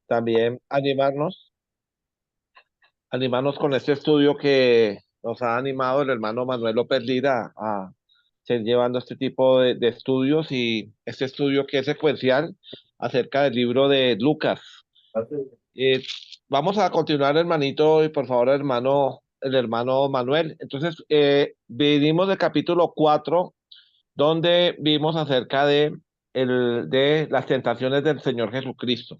también animarnos con este estudio que nos ha animado el hermano Manuel López Lira a seguir llevando este tipo de estudios y este estudio que es secuencial acerca del libro de Lucas. Eh, Vamos a continuar, hermanito, y por favor, el hermano Manuel. Entonces, vinimos del capítulo 4 donde vimos acerca de las tentaciones del Señor Jesucristo.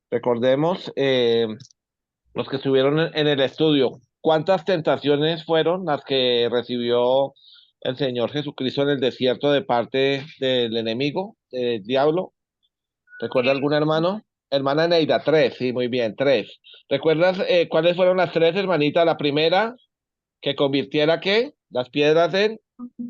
Recordemos, los que estuvieron en el estudio, ¿cuántas tentaciones fueron las que recibió el Señor Jesucristo en el desierto de parte del enemigo, del diablo? ¿Recuerda algún hermano? Hermana Neida, tres, sí, muy bien, tres. ¿Recuerdas cuáles fueron las tres, hermanita? La primera, que convirtiera qué? Las piedras en.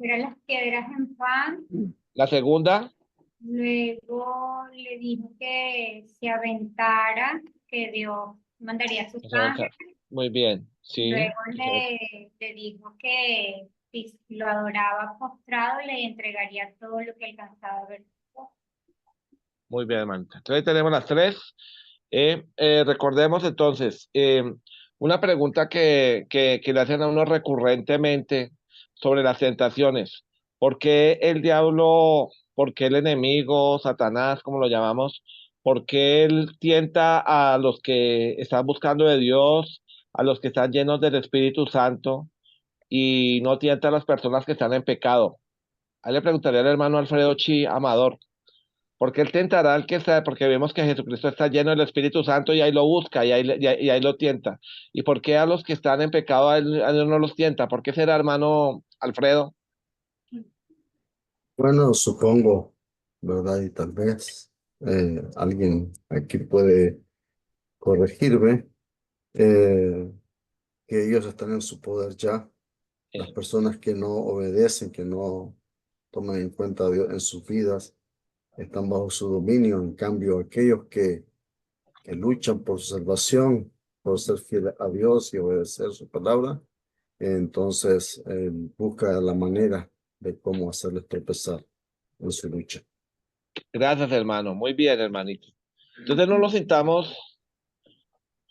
Era las piedras en pan. La segunda, Luego le dijo que se aventara, que Dios mandaría a sus o sea, ángeles. muy bien, sí. Luego le dijo que si lo adoraba postrado, le entregaría todo lo que alcanzaba a ver. Muy bien, hermanita. Entonces tenemos las tres. Recordemos entonces, una pregunta que le hacen a uno recurrentemente sobre las tentaciones. ¿Por qué el diablo, por qué el enemigo, Satanás, como lo llamamos, por qué él tienta a los que están buscando de Dios, a los que están llenos del Espíritu Santo y no tienta a las personas que están en pecado? Ahí le preguntaría al hermano Alfredo Chi Amador. Porque él tentará al que está, porque vemos que Jesucristo está lleno del Espíritu Santo y ahí lo busca y ahí lo tienta. ¿Y por qué a los que están en pecado a él no los tienta? ¿Por qué será, hermano Alfredo? Bueno, supongo, ¿verdad? Y tal vez alguien aquí puede corregirme, eh, que ellos están en su poder ya. Las Eh, personas que no obedecen, que no toman en cuenta a Dios en sus vidas, están bajo su dominio. En cambio, aquellos que luchan por su salvación, por ser fieles a Dios y obedecer su palabra, entonces busca la manera de cómo hacerles tropezar en su lucha. Gracias, hermano. Muy bien, hermanito. Entonces no nos sintamos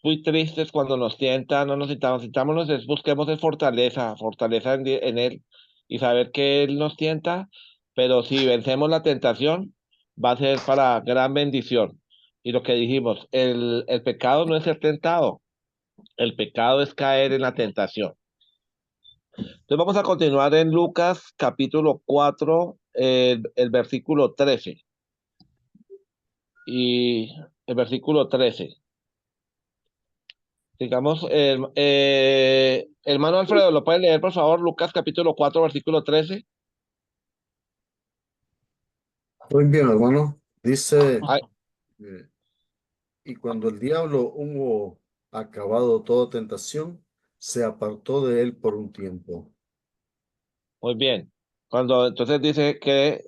muy tristes cuando nos tientan, no nos sintamos, sintámonos, busquemos de fortaleza, fortaleza en Él y saber que Él nos tienta, pero si vencemos la tentación, va a ser para gran bendición. Y lo que dijimos, el pecado no es ser tentado. El pecado es caer en la tentación. Entonces vamos a continuar en Lucas capítulo 4, el versículo 13. Y el versículo 13. Digamos, hermano Alfredo, ¿lo puede leer, por favor? Lucas capítulo 4, versículo 13. Muy bien, hermano. Dice, Ay, eh, y cuando el diablo hubo acabado toda tentación, se apartó de él por un tiempo. muy bien. Cuando entonces dice que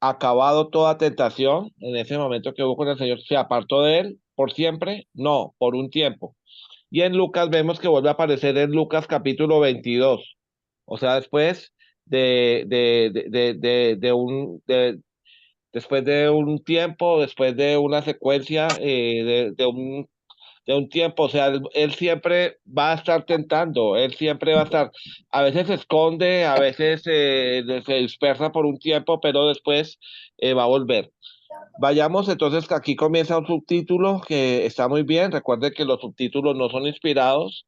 acabado toda tentación, en ese momento que hubo con el Señor, se apartó de él por siempre, no, por un tiempo. Y en Lucas vemos que vuelve a aparecer en Lucas capítulo 22. O sea, después de un tiempo, después de una secuencia, de un tiempo, o sea, él siempre va a estar tentando, él siempre va a estar, a veces se esconde, a veces se dispersa por un tiempo, pero después va a volver. Vayamos entonces, que aquí comienza un subtítulo que está muy bien. Recuerde que los subtítulos no son inspirados.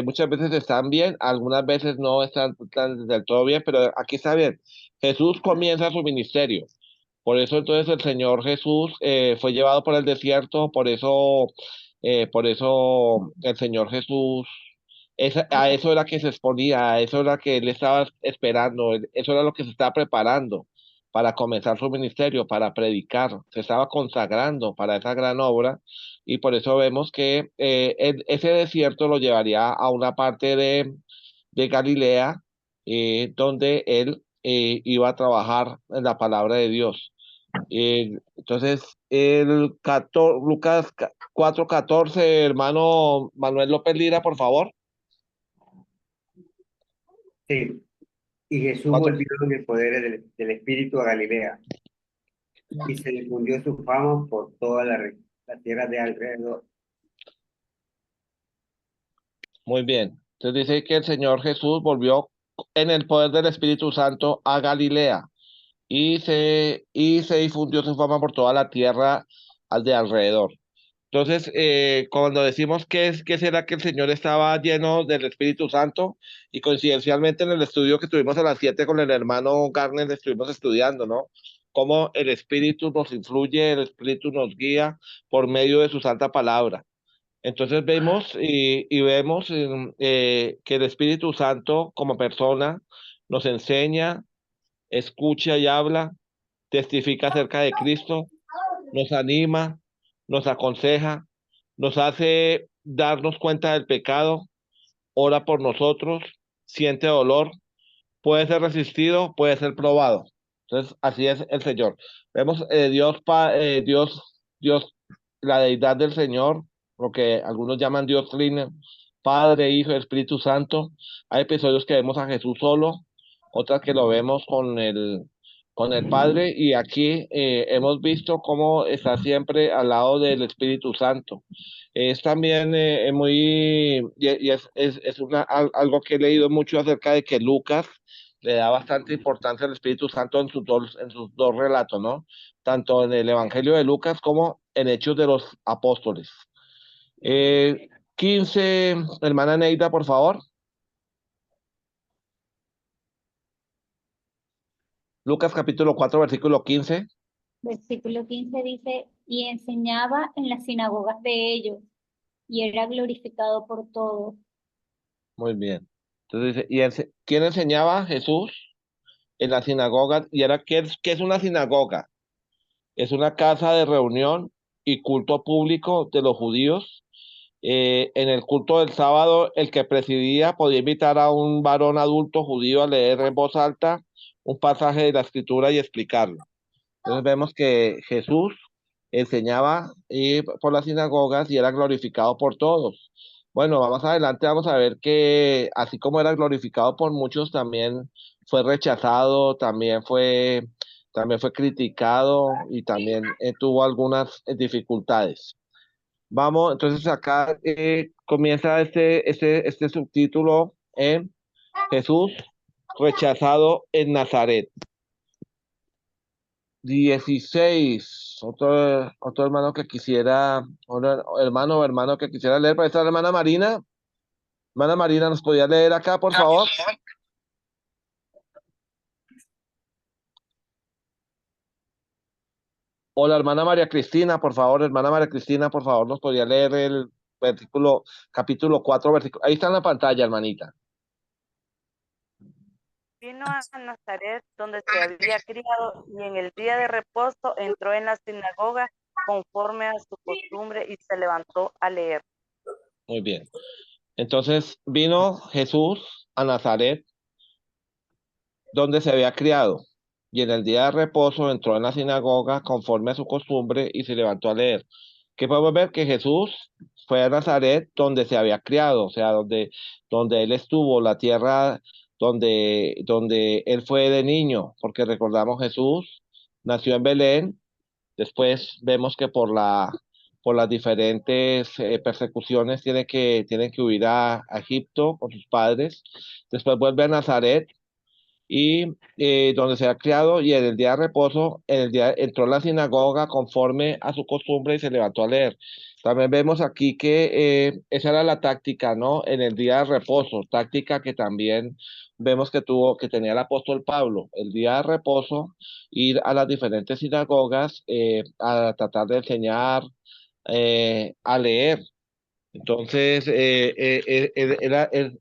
Muchas veces están bien, algunas veces no están del todo bien, pero aquí está bien. Jesús comienza su ministerio. Por eso entonces el Señor Jesús fue llevado por el desierto, por eso el Señor Jesús, a eso era que se exponía, a eso era que él estaba esperando, eso era lo que se estaba preparando para comenzar su ministerio, para predicar, se estaba consagrando para esa gran obra y por eso vemos que ese desierto lo llevaría a una parte de Galilea donde él iba a trabajar en la palabra de Dios. Entonces, Lucas 4:14, hermano Manuel López Lira, por favor. Sí, y Jesús 4. volvió en el poder Espíritu a Galilea y se difundió su fama por toda la tierras de alrededor. Muy bien. Entonces dice que el Señor Jesús volvió en el poder del Espíritu Santo a Galilea y se difundió su fama por toda la tierra al de alrededor. Entonces, cuando decimos qué será que el Señor estaba lleno del Espíritu Santo, y coincidencialmente en el estudio que tuvimos a las 7 con el hermano Garner, estuvimos estudiando, ¿no? Cómo el Espíritu nos influye, el Espíritu nos guía por medio de su santa palabra. Entonces vemos y vemos que el Espíritu Santo como persona nos enseña, escucha y habla, testifica acerca de Cristo, nos anima, nos aconseja, nos hace darnos cuenta del pecado, ora por nosotros, siente dolor, puede ser resistido, puede ser probado. Entonces, así es el Señor. Vemos Dios, la deidad del Señor, lo que algunos llaman Dios Trino, Padre, Hijo y Espíritu Santo. Hay episodios que vemos a Jesús solo, otras que lo vemos con el Padre, y aquí hemos visto cómo está siempre al lado del Espíritu Santo. Es también y algo que he leído mucho acerca de que Lucas le da bastante importancia al Espíritu Santo en sus dos relatos, ¿no? Tanto en el Evangelio de Lucas como en Hechos de los Apóstoles. 15, hermana Neida, por favor. Lucas capítulo 4, versículo 15. Versículo 15 dice, y enseñaba en las sinagogas de ellos, y era glorificado por todos. Muy bien. Entonces dice, ¿quién enseñaba? Jesús en la sinagoga. ¿Y era qué es una sinagoga? Es una casa de reunión y culto público de los judíos. En el culto del sábado, el que presidía podía invitar a un varón adulto judío a leer en voz alta un pasaje de la escritura y explicarlo. Entonces vemos que Jesús enseñaba por las sinagogas y era glorificado por todos. Bueno, vamos adelante, vamos a ver que así como era glorificado por muchos, también fue rechazado, también fue criticado y también tuvo algunas dificultades. Vamos, entonces acá comienza este subtítulo en Jesús rechazado en Nazaret. 16. Otro hermano que quisiera, hermano o hermano que quisiera leer, para esta hermana Marina. Hermana Marina, ¿nos podía leer acá, por favor? O la hermana María Cristina, por favor, hermana María Cristina, por favor, nos podía leer el capítulo 4, versículo. Ahí está en la pantalla, hermanita. Vino a Nazaret, donde se había criado, y en el día de reposo entró en la sinagoga conforme a su costumbre y se levantó a leer. Muy bien. Entonces vino Jesús a Nazaret, donde se había criado, y en el día de reposo entró en la sinagoga conforme a su costumbre y se levantó a leer. Que podemos ver que Jesús fue a Nazaret donde se había criado, o sea, donde él estuvo, la tierra donde él fue de niño, porque recordamos Jesús nació en Belén. Después vemos que por las diferentes persecuciones tiene que huir a Egipto con sus padres. Después vuelve a Nazaret y donde se ha criado, y en el día de reposo, entró a la sinagoga conforme a su costumbre y se levantó a leer. También vemos aquí que esa era la táctica, ¿no? En el día de reposo, táctica que también vemos que tenía el apóstol Pablo. El día de reposo, ir a las diferentes sinagogas a tratar de enseñar, a leer. Entonces,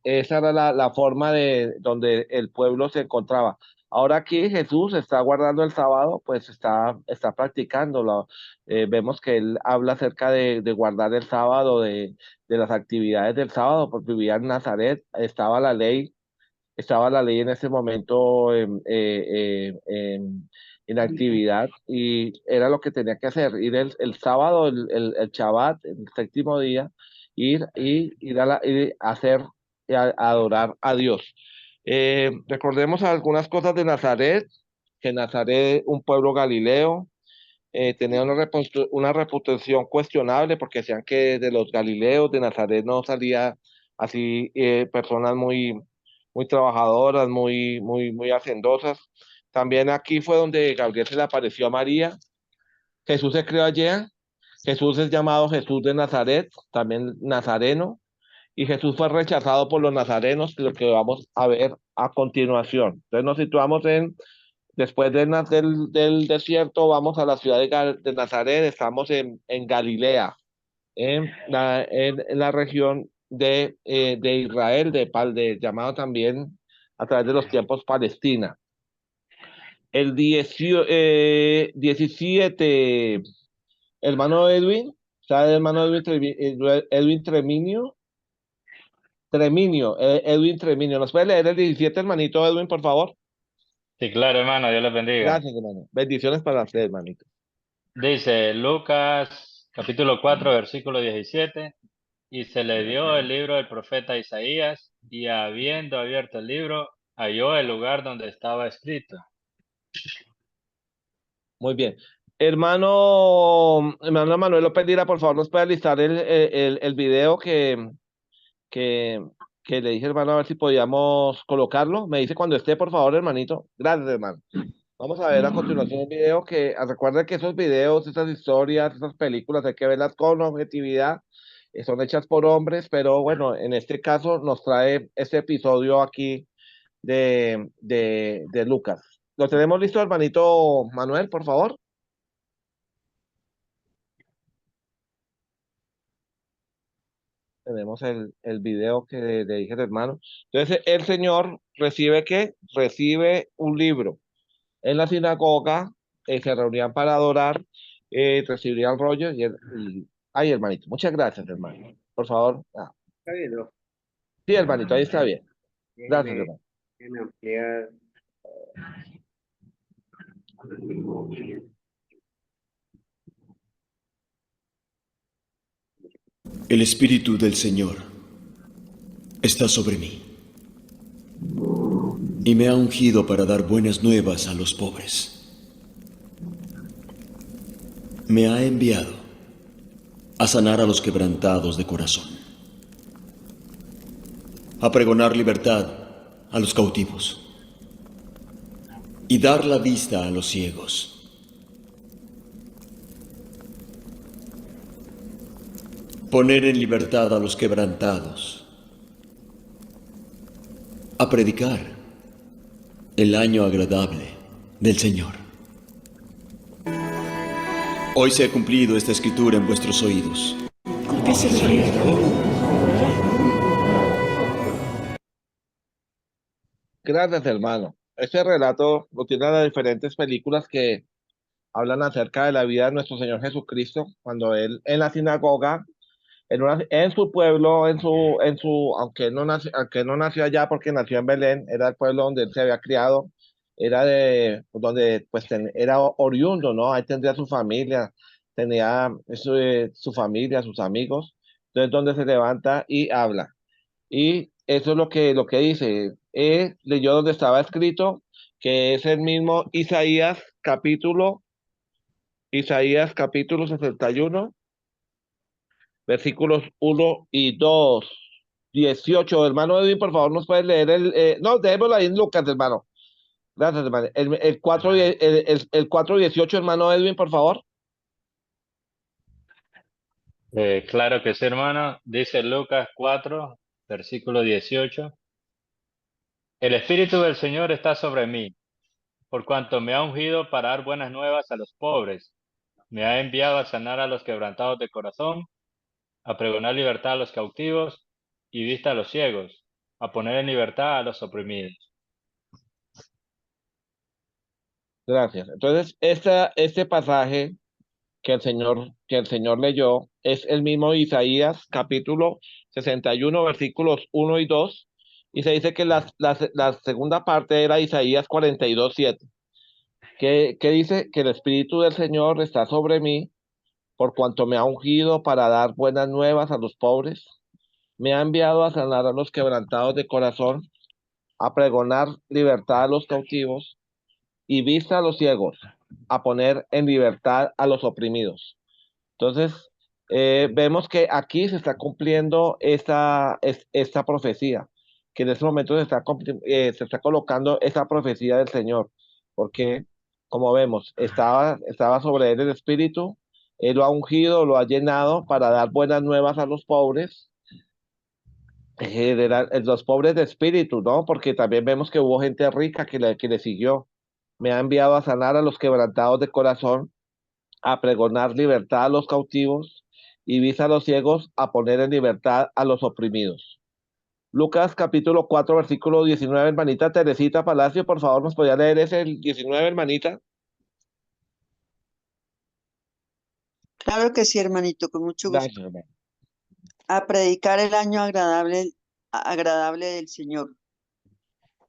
esa era la forma de donde el pueblo se encontraba. Ahora aquí Jesús está guardando el sábado, pues está practicándolo. Vemos que él habla acerca de guardar el sábado, de las actividades del sábado, porque vivía en Nazaret, estaba la ley en ese momento en actividad, y era lo que tenía que hacer, ir el sábado, el Shabbat, el séptimo día, ir a hacer, a adorar a Dios. Recordemos algunas cosas de Nazaret, que Nazaret, un pueblo galileo, tenía una reputación cuestionable porque decían que de los Galileos de Nazaret no salía así personas muy trabajadoras, muy hacendosas. También aquí fue donde Gabriel se le apareció a María. Jesús se creó allá. Jesús es llamado Jesús de Nazaret, también nazareno, y Jesús fue rechazado por los nazarenos, lo que vamos a ver a continuación. Entonces nos situamos después del desierto, vamos a la ciudad de Nazaret, estamos en Galilea, en la región de Israel, llamado también a través de los tiempos Palestina. El 17, hermano Edwin, ¿sabe hermano Edwin Treminio? Edwin Treminio. ¿Nos puede leer el 17, hermanito Edwin, por favor? Sí, claro, hermano, Dios les bendiga. Gracias, hermano. Bendiciones para usted, hermanito. Dice Lucas capítulo 4, versículo 17, y se le dio el libro del profeta Isaías, y habiendo abierto el libro, halló el lugar donde estaba escrito. Muy bien. Hermano Manuel López Lira, por favor, nos puede listar el video que, que le dije, hermano, a ver si podíamos colocarlo. Me dice cuando esté, por favor, hermanito. Gracias, hermano. Vamos a ver a continuación un video recuerden que esos videos, esas historias, esas películas, hay que verlas con objetividad. Son hechas por hombres, pero bueno, en este caso nos trae este episodio aquí de Lucas. ¿Lo tenemos listo, hermanito Manuel, por favor? Tenemos el video que le dije al hermano. Entonces, el Señor recibe ¿qué? Recibe un libro. En la sinagoga se reunían para adorar, recibirían rollo ay, hermanito, muchas gracias, hermano. Por favor. Está bien, ¿no? Sí, hermanito, ahí está bien. Gracias, Déjeme, hermano. déjeme ampliar. El Espíritu del Señor está sobre mí y me ha ungido para dar buenas nuevas a los pobres. Me ha enviado a sanar a los quebrantados de corazón, a pregonar libertad a los cautivos y dar la vista a los ciegos, poner en libertad a los quebrantados, a predicar el año agradable del Señor. Hoy se ha cumplido esta escritura en vuestros oídos. Gracias, hermano. Este relato lo tienen las diferentes películas que hablan acerca de la vida de nuestro Señor Jesucristo, cuando él en la sinagoga, en su pueblo, aunque no nació allá porque nació en Belén, era el pueblo donde él se había criado, era donde pues era oriundo, ¿no? Ahí tendría su familia, tenía su familia, sus amigos, entonces donde se levanta y habla. Y eso es lo que dice. Leyó donde estaba escrito, que es el mismo Isaías capítulo 61, versículos 1 y 2. 18, hermano Edwin, por favor, nos puedes leer no, démoslo ahí en Lucas, hermano. Gracias, hermano. El 4, el 4:18, hermano Edwin, por favor. Claro que sí, hermano. Dice Lucas 4, versículo 18. El Espíritu del Señor está sobre mí, por cuanto me ha ungido para dar buenas nuevas a los pobres. Me ha enviado a sanar a los quebrantados de corazón, a pregonar libertad a los cautivos y vista a los ciegos, a poner en libertad a los oprimidos. Gracias. Entonces, este pasaje que el Señor leyó es el mismo Isaías capítulo 61 versículos 1 y 2, y se dice que la segunda parte era Isaías 42:7, que dice que el Espíritu del Señor está sobre mí, por cuanto me ha ungido para dar buenas nuevas a los pobres, me ha enviado a sanar a los quebrantados de corazón, a pregonar libertad a los cautivos y vista a los ciegos, a poner en libertad a los oprimidos. Entonces, vemos que aquí se está cumpliendo esta profecía, que en este momento se está colocando esa profecía del Señor, porque, como vemos, estaba sobre él el Espíritu, él lo ha ungido, lo ha llenado para dar buenas nuevas a los pobres, los pobres de espíritu, ¿no? Porque también vemos que hubo gente rica que le siguió. Me ha enviado a sanar a los quebrantados de corazón, a pregonar libertad a los cautivos y vista a los ciegos, a poner en libertad a los oprimidos. Lucas capítulo 4 versículo 19, hermanita Teresita Palacio, por favor, ¿nos podía leer ese el 19, hermanita? Claro que sí, hermanito, con mucho Gracias, gusto. hermano. A predicar el año agradable del Señor.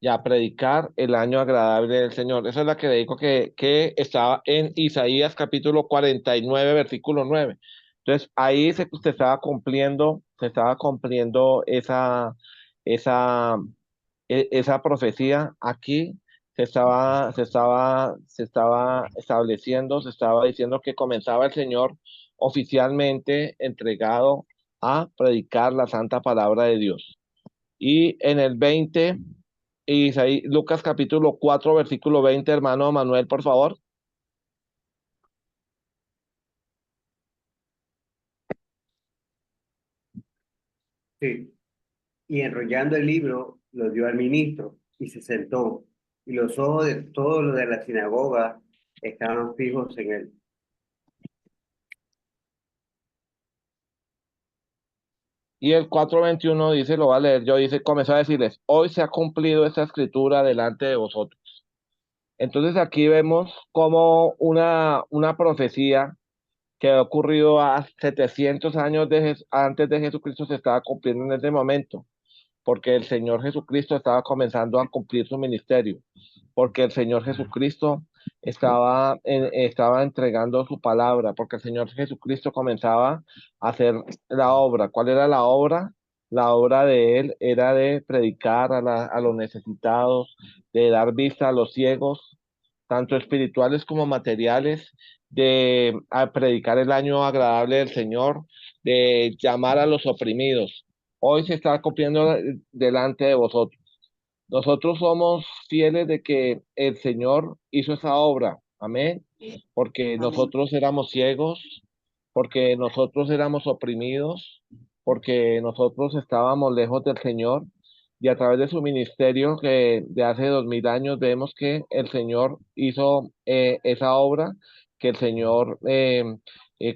Y a predicar el año agradable del Señor. Esa es la que dedico que estaba en Isaías capítulo 49, versículo 9. Entonces, ahí se estaba cumpliendo esa, esa profecía. Aquí se estaba estableciendo, se estaba diciendo que comenzaba el Señor oficialmente entregado a predicar la santa palabra de Dios. Y en el 20, Lucas capítulo 4 versículo 20, hermano Manuel, por favor. Sí. Y enrollando el libro, lo dio al ministro y se sentó. Y los ojos de todos los de la sinagoga estaban fijos en él. Y el 4:21 dice, lo va a leer yo, dice, comenzó a decirles, hoy se ha cumplido esta escritura delante de vosotros. Entonces aquí vemos como una profecía que ha ocurrido a 700 años antes de Jesucristo se estaba cumpliendo en ese momento, porque el Señor Jesucristo estaba comenzando a cumplir su ministerio, porque el Señor Jesucristo estaba entregando su palabra, porque el Señor Jesucristo comenzaba a hacer la obra. ¿Cuál era la obra? La obra de él era de predicar a los necesitados, de dar vista a los ciegos, tanto espirituales como materiales, de a predicar el año agradable del Señor, de llamar a los oprimidos. Hoy se está cumpliendo delante de vosotros. Nosotros somos fieles de que el Señor hizo esa obra. Amén. Porque Amén. nosotros éramos ciegos, porque nosotros éramos oprimidos, porque nosotros estábamos lejos del Señor. Y a través de su ministerio, que de hace 2000 años, vemos que el Señor hizo esa obra, que el Señor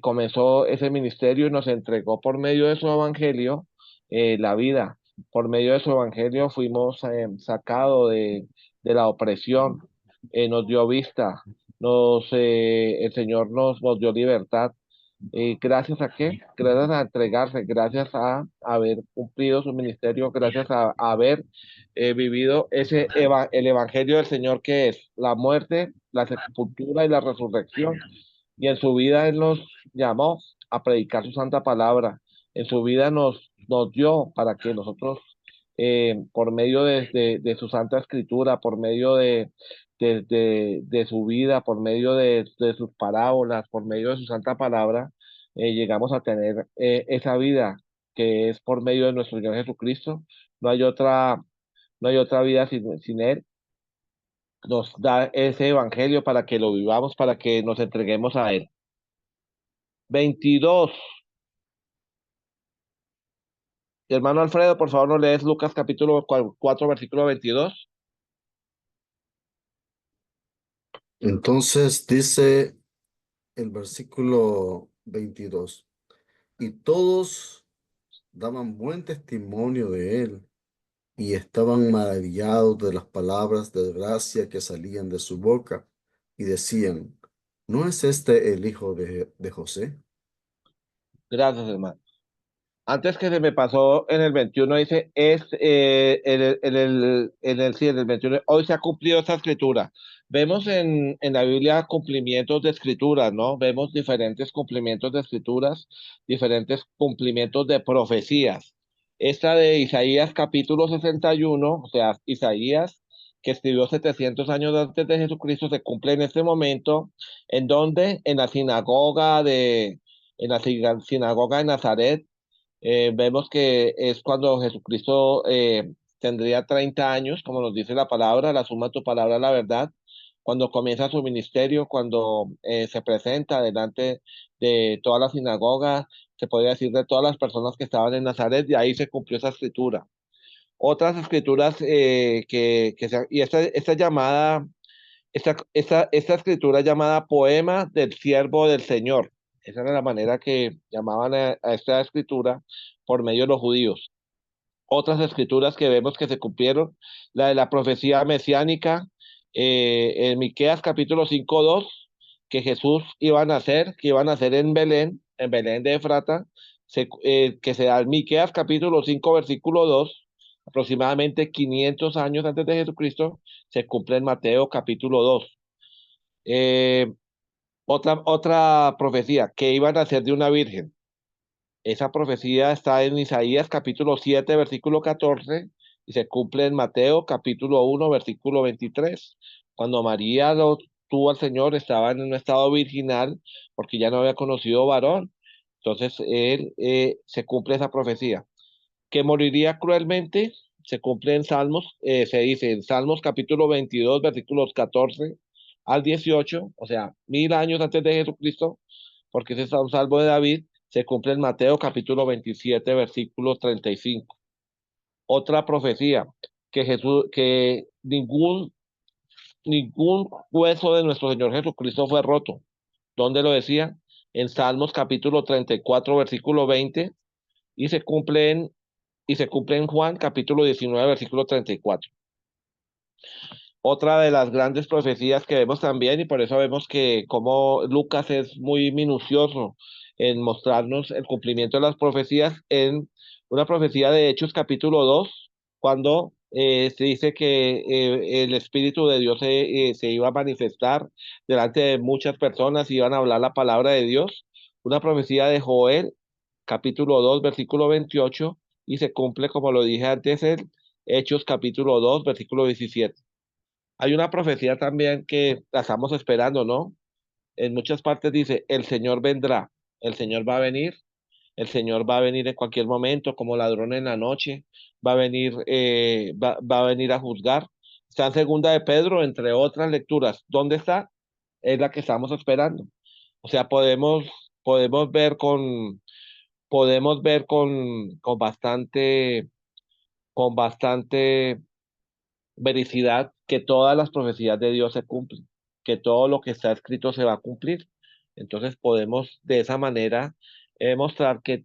comenzó ese ministerio y nos entregó por medio de su evangelio la vida. Por medio de su evangelio fuimos sacados de la opresión, nos dio vista, el Señor nos dio libertad. ¿Gracias a qué? Gracias a entregarse, gracias a haber cumplido su ministerio, gracias a haber vivido el evangelio del Señor, que es la muerte, la sepultura y la resurrección. Y en su vida Él nos llamó a predicar su santa palabra. En su vida nos dio para que nosotros, por medio de su santa escritura, por medio de su vida, por medio de sus parábolas, por medio de su santa palabra, llegamos a tener esa vida que es por medio de nuestro Señor Jesucristo. No hay otra, no hay otra vida sin Él. Nos da ese evangelio para que lo vivamos, para que nos entreguemos a Él. 22. Hermano Alfredo, por favor, nos lees Lucas capítulo 4, versículo 22. Entonces dice el versículo 22, y todos daban buen testimonio de él y estaban maravillados de las palabras de gracia que salían de su boca y decían, ¿no es este el hijo de José? Gracias, hermano. Antes que se me pasó en el 21, dice, sí, en el 21, hoy se ha cumplido esta escritura. Vemos en la Biblia cumplimientos de escrituras, ¿no? Vemos diferentes cumplimientos de escrituras, diferentes cumplimientos de profecías. Esta de Isaías capítulo 61, o sea, Isaías que escribió 700 años antes de Jesucristo, se cumple en este momento, en donde en la sinagoga de Nazaret, vemos que es cuando Jesucristo tendría 30 años, como nos dice la palabra, la suma de tu palabra, la verdad, cuando comienza su ministerio, cuando se presenta delante de toda la sinagoga, se podría decir de todas las personas que estaban en Nazaret, y ahí se cumplió esa escritura. Otras escrituras y esta llamada, esta escritura llamada poema del siervo del Señor. Esa era la manera que llamaban a esta escritura por medio de los judíos. Otras escrituras que vemos que se cumplieron, la de la profecía mesiánica, en Miqueas capítulo 5:2, que Jesús iba a nacer, que iba a nacer en Belén de Efrata, que se da en Miqueas capítulo 5 versículo 2, aproximadamente 500 años antes de Jesucristo, se cumple en Mateo capítulo 2. Eh, otra profecía, que iba a nacer de una virgen. Esa profecía está en Isaías capítulo 7, versículo 14, y se cumple en Mateo capítulo 1, versículo 23. Cuando María lo tuvo al Señor, estaba en un estado virginal porque ya no había conocido varón. Entonces, se cumple esa profecía. Que moriría cruelmente, se cumple en Salmos, se dice en Salmos capítulo 22, versículos 14 al 18, o sea, 1000 años antes de Jesucristo, porque ese es un salmo de David, se cumple en Mateo capítulo 27, versículo 35. Otra profecía, que ningún hueso de nuestro Señor Jesucristo fue roto. ¿Dónde lo decía? En Salmos capítulo 34, versículo 20, y se cumple en Juan capítulo 19, versículo 34. Otra de las grandes profecías que vemos también, y por eso vemos que como Lucas es muy minucioso en mostrarnos el cumplimiento de las profecías, en una profecía de Hechos capítulo 2, cuando se dice que el Espíritu de Dios se iba a manifestar delante de muchas personas y iban a hablar la palabra de Dios. Una profecía de Joel capítulo 2, versículo 28, y se cumple, como lo dije antes, en Hechos capítulo 2, versículo 17. Hay una profecía también que la estamos esperando, ¿no? En muchas partes dice, el Señor vendrá, el Señor va a venir, el Señor va a venir en cualquier momento, como ladrón en la noche, va a venir a juzgar. Está en segunda de Pedro, entre otras lecturas. ¿Dónde está? Es la que estamos esperando. O sea, podemos ver con bastante vericidad que todas las profecías de Dios se cumplen, que todo lo que está escrito se va a cumplir. Entonces podemos de esa manera mostrar que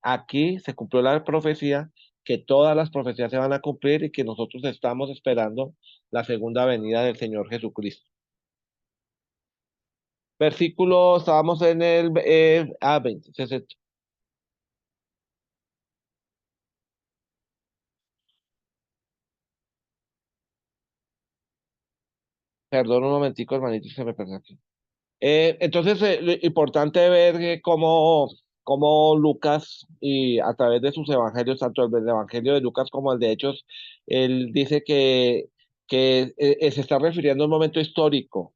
aquí se cumplió la profecía, que todas las profecías se van a cumplir y que nosotros estamos esperando la segunda venida del Señor Jesucristo. Versículo, estábamos en el 20, 60. Perdón un momentico, hermanito, se me perdió aquí. Entonces, lo importante ver cómo Lucas, y a través de sus evangelios, tanto el evangelio de Lucas como el de Hechos, él dice que se está refiriendo a un momento histórico,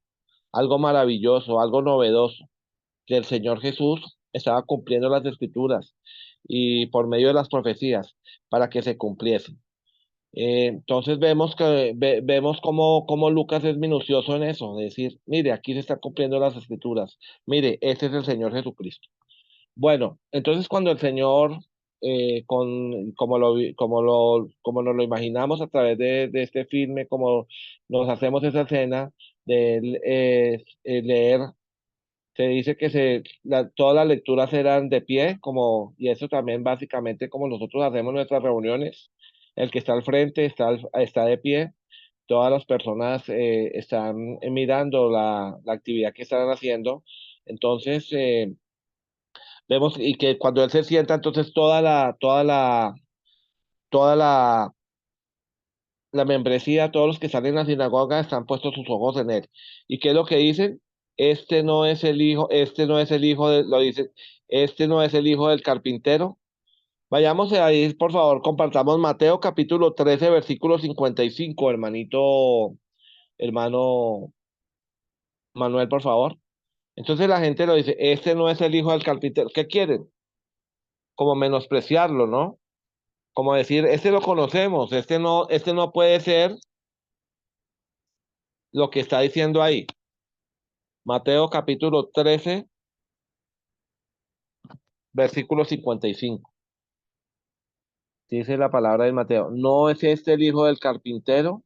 algo maravilloso, algo novedoso, que el Señor Jesús estaba cumpliendo las escrituras y por medio de las profecías para que se cumpliesen. Entonces vemos cómo Lucas es minucioso en eso, de decir, mire, aquí se están cumpliendo las escrituras, mire, este es el Señor Jesucristo. Bueno, entonces cuando el Señor, como nos lo imaginamos a través de este filme, como nos hacemos esa escena de leer, se dice que todas las lecturas eran de pie, y eso también básicamente como nosotros hacemos nuestras reuniones. El que está al frente está de pie, todas las personas están mirando la actividad que están haciendo. Entonces, vemos y que cuando él se sienta, entonces toda la membresía, todos los que están en la sinagoga están puestos sus ojos en él. ¿Y qué es lo que dicen? Este no es el hijo lo dicen, este no es el hijo del carpintero. Vayamos ahí, por favor, compartamos Mateo capítulo 13, versículo 55, hermano Manuel, por favor. Entonces la gente lo dice, este no es el hijo del carpintero. ¿Qué quieren? Como menospreciarlo, ¿no? Como decir, este lo conocemos, este no puede ser lo que está diciendo ahí. Mateo capítulo 13, versículo 55. Dice la palabra de Mateo, ¿no es este el hijo del carpintero?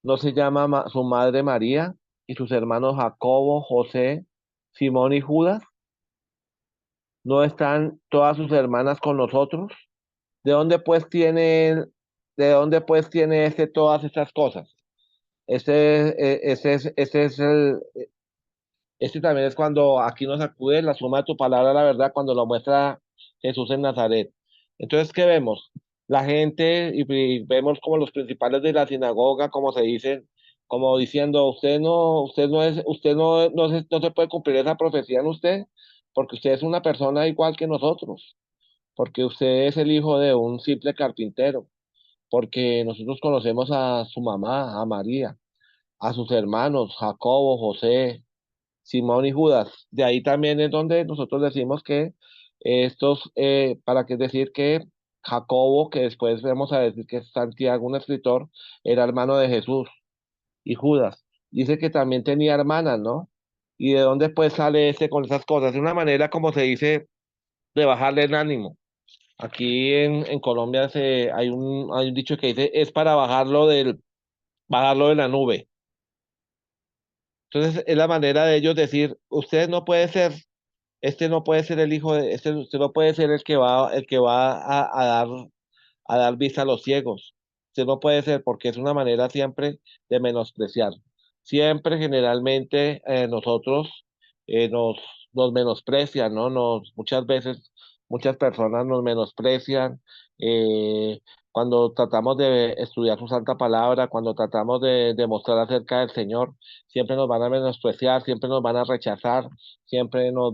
¿No se llama su madre María y sus hermanos Jacobo, José, Simón y Judas? ¿No están todas sus hermanas con nosotros? ¿De dónde pues tiene, de dónde pues tiene todas estas cosas? Ese es este también es cuando aquí nos acude la suma de tu palabra, la verdad, cuando lo muestra Jesús en Nazaret. Entonces, ¿qué vemos? La gente, y vemos como los principales de la sinagoga, como se dicen, como diciendo, no se puede cumplir esa profecía en usted, porque usted es una persona igual que nosotros, porque usted es el hijo de un simple carpintero, porque nosotros conocemos a su mamá, a María, a sus hermanos, Jacobo, José, Simón y Judas. De ahí también es donde nosotros decimos que para qué decir que Jacobo, que después vamos a decir que es Santiago, un escritor, era hermano de Jesús, y Judas. Dice que también tenía hermanas, ¿no? ¿Y de dónde pues sale con esas cosas? De una manera, como se dice, de bajarle el ánimo. Aquí en Colombia hay un dicho que dice, es para bajarlo de la nube. Entonces, es la manera de ellos decir, usted no puede ser, este no puede ser el hijo de, este usted no puede ser el que va a dar vista a los ciegos. Usted no puede ser porque es una manera siempre de menospreciar. Siempre, generalmente, nosotros nos, nos menosprecian, ¿no? Muchas veces, muchas personas nos menosprecian eh, cuando tratamos de estudiar su santa palabra, cuando tratamos de demostrar acerca del Señor, siempre nos van a menospreciar, siempre nos van a rechazar, siempre nos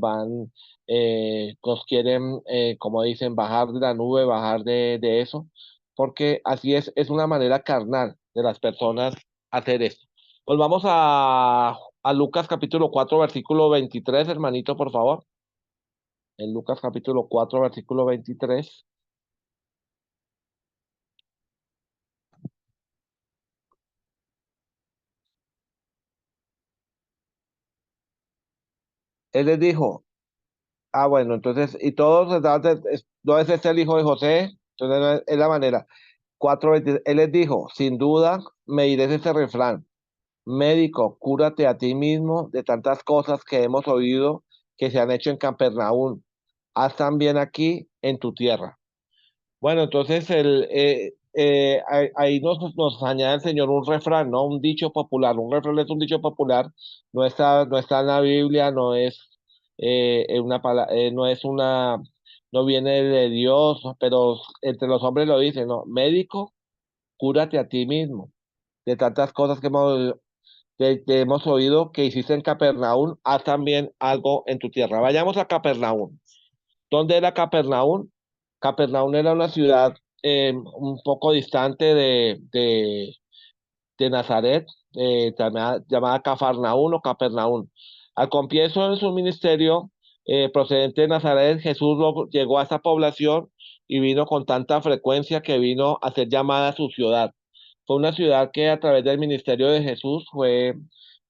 quieren, como dicen, bajar de la nube, bajar de eso, porque así es una manera carnal de las personas hacer esto. Volvamos a Lucas capítulo 4 versículo 23 hermanito, por favor. En Lucas capítulo 4 versículo 23 él les dijo, bueno, entonces, y todos, entonces, ¿no es este el hijo de José? Entonces, es la manera. 4:23, él les dijo, sin duda, me diré ese refrán. Médico, cúrate a ti mismo de tantas cosas que hemos oído que se han hecho en Capernaum. Haz también aquí en tu tierra. Bueno, entonces ahí nos añade el Señor un refrán, ¿no? Un dicho popular. Un refrán es un dicho popular. No está en la Biblia, no es no viene de Dios, pero entre los hombres lo dicen, ¿no? Médico, cúrate a ti mismo de tantas cosas que hemos oído que hiciste en Capernaum, haz también algo en tu tierra. Vayamos a Capernaum. ¿Dónde era Capernaum? Capernaum era una ciudad un poco distante de Nazaret, llamada Cafarnaún o Capernaum. Al comienzo de su ministerio, procedente de Nazaret, Jesús llegó a esa población y vino con tanta frecuencia que vino a ser llamada su ciudad. Fue una ciudad que a través del ministerio de Jesús fue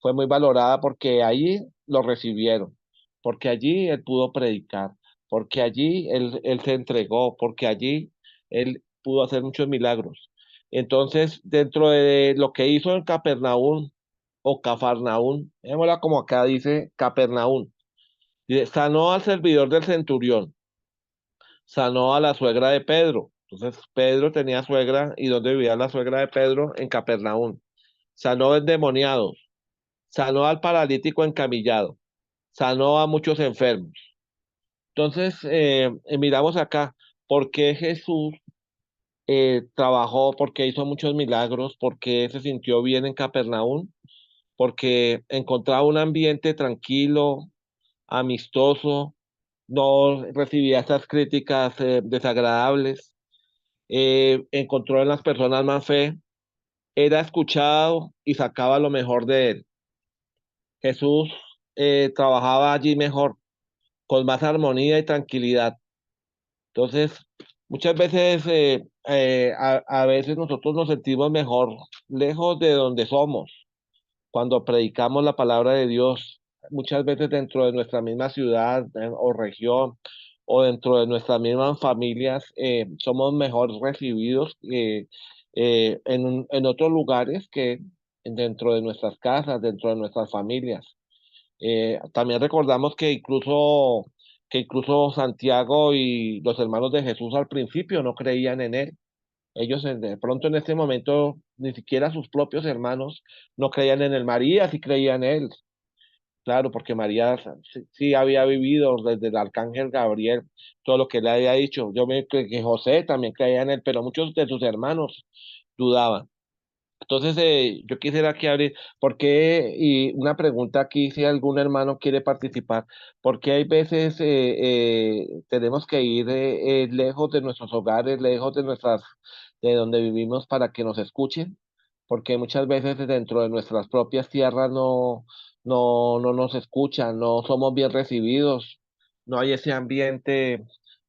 muy valorada porque allí lo recibieron, porque allí él pudo predicar, porque allí él se entregó, porque allí él pudo hacer muchos milagros. Entonces, dentro de lo que hizo en Capernaum o Cafarnaún, vémosla como acá dice Capernaum, dice, sanó al servidor del centurión, sanó a la suegra de Pedro. Entonces, Pedro tenía suegra, ¿y dónde vivía la suegra de Pedro? En Capernaum. Sanó endemoniados, sanó al paralítico encamillado, sanó a muchos enfermos. Entonces, miramos acá, ¿por qué Jesús trabajó? ¿Porque hizo muchos milagros? ¿Porque se sintió bien en Capernaum? Porque encontraba un ambiente tranquilo, amistoso, no recibía esas críticas desagradables, encontró en las personas más fe, era escuchado y sacaba lo mejor de él. Jesús trabajaba allí mejor, con más armonía y tranquilidad. Entonces, muchas veces, a veces nosotros nos sentimos mejor lejos de donde somos, cuando predicamos la palabra de Dios, muchas veces dentro de nuestra misma ciudad o región o dentro de nuestras mismas familias, somos mejor recibidos en otros lugares que dentro de nuestras casas, dentro de nuestras familias. También recordamos que incluso Santiago y los hermanos de Jesús al principio no creían en él. Ellos de pronto en este momento, ni siquiera sus propios hermanos no creían en él. María sí creía en él, claro, porque María sí había vivido desde el arcángel Gabriel todo lo que le había dicho. Yo me creo que José también creía en él, pero muchos de sus hermanos dudaban. Entonces, yo quisiera que abrir, ¿por qué? Y una pregunta aquí, si algún hermano quiere participar, ¿por qué hay veces tenemos que ir lejos de nuestros hogares, lejos de donde vivimos para que nos escuchen? Porque muchas veces dentro de nuestras propias tierras no nos escuchan, no somos bien recibidos, no hay ese ambiente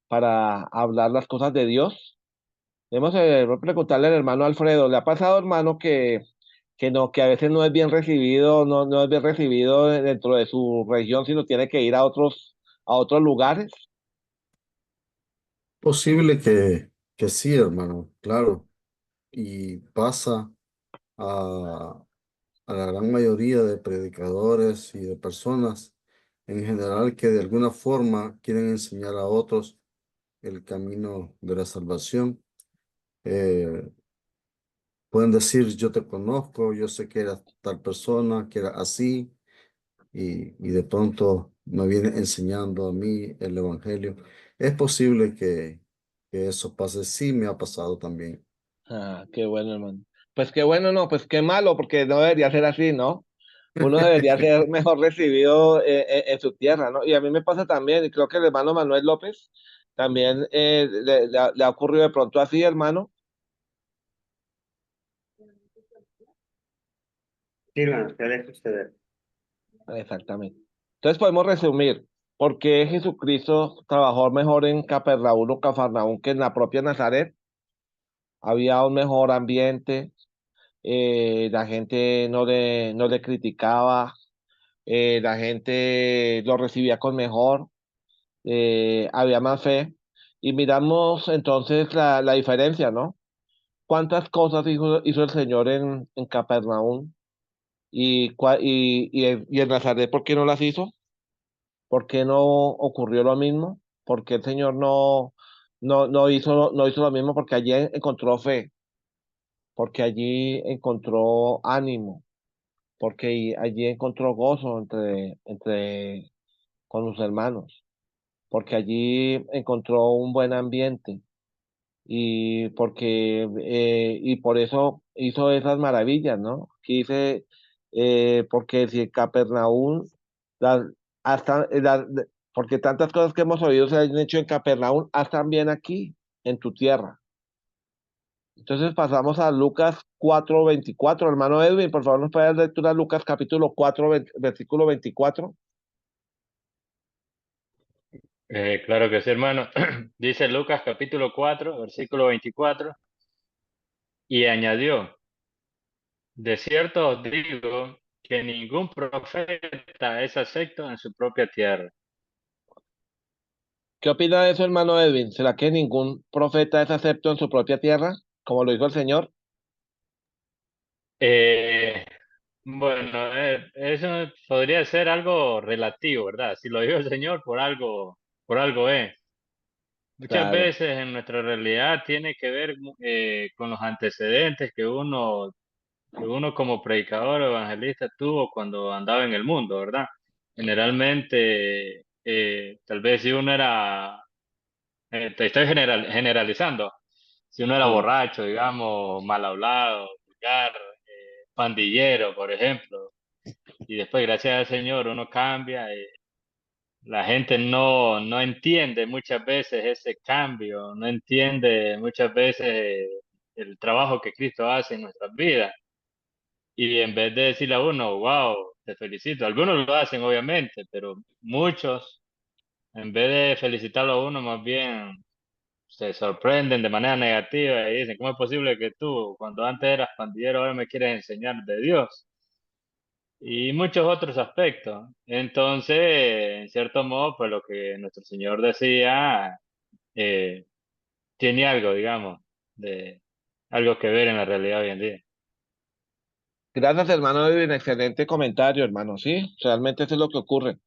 para hablar las cosas de Dios. Debemos preguntarle al hermano Alfredo, ¿le ha pasado, hermano, que a veces no es bien recibido, no es bien recibido dentro de su región, sino tiene que ir a otros lugares? Posible que sí, hermano, claro. Y pasa a, a la gran mayoría de predicadores y de personas en general que de alguna forma quieren enseñar a otros el camino de la salvación. Eh, Pueden decir, yo te conozco, yo sé que eras tal persona, que era así, y de pronto me viene enseñando a mí el evangelio. Es posible que eso pase, sí me ha pasado también. Ah, qué bueno, hermano. Pues qué bueno, no, pues qué malo, porque no debería ser así, ¿no? Uno debería ser mejor recibido en su tierra, ¿no? Y a mí me pasa también, y creo que el hermano Manuel López también le ha ocurrido de pronto así, hermano. Sí, hermano, suele suceder. Exactamente. Entonces podemos resumir, ¿por qué Jesucristo trabajó mejor en Capernaum o Cafarnaúm que en la propia Nazaret? Había un mejor ambiente, la gente no le criticaba, la gente lo recibía con mejor, había más fe. Y miramos entonces la diferencia, ¿no? ¿Cuántas cosas hizo el Señor en Capernaum y en Nazaret, por qué no las hizo? ¿Por qué no ocurrió lo mismo? ¿Por qué el Señor no hizo lo mismo? Porque allí encontró fe, porque allí encontró ánimo, porque allí encontró gozo con sus hermanos, porque allí encontró un buen ambiente y por eso hizo esas maravillas, ¿no? Que dice, porque si en Capernaum, las, hasta, porque tantas cosas que hemos oído se han hecho en Capernaum, haz también aquí, en tu tierra. Entonces pasamos a Lucas 4:24. Hermano Edwin, por favor, nos puede dar lectura a Lucas capítulo 4, versículo 24. Claro que sí, hermano. Dice Lucas capítulo 4, versículo 24, y añadió, de cierto os digo que ningún profeta es acepto en su propia tierra. ¿Qué opina de eso, hermano Edwin? ¿Será que ningún profeta es acepto en su propia tierra, como lo dijo el Señor? Eh, bueno, eso podría ser algo relativo, ¿verdad? Si lo dijo el Señor, por algo es. Muchas Claro. veces en nuestra realidad tiene que ver con los antecedentes que uno como predicador o evangelista tuvo cuando andaba en el mundo, ¿verdad? Generalmente, tal vez si uno era, te estoy generalizando, si uno era Sí. borracho, digamos, mal hablado, vulgar, pandillero, por ejemplo, y después, gracias al Señor, uno cambia, la gente no entiende muchas veces ese cambio, no entiende muchas veces el trabajo que Cristo hace en nuestras vidas. Y en vez de decirle a uno, wow, te felicito, algunos lo hacen obviamente, pero muchos, en vez de felicitarlo a uno, más bien se sorprenden de manera negativa y dicen, ¿cómo es posible que tú, cuando antes eras pandillero, ahora me quieres enseñar de Dios? Y muchos otros aspectos. Entonces, en cierto modo, pues lo que nuestro Señor decía eh, tiene algo, digamos, de algo que ver en la realidad hoy en día. Gracias, hermano Edwin. Excelente comentario, hermano. Sí, realmente eso es lo que ocurre.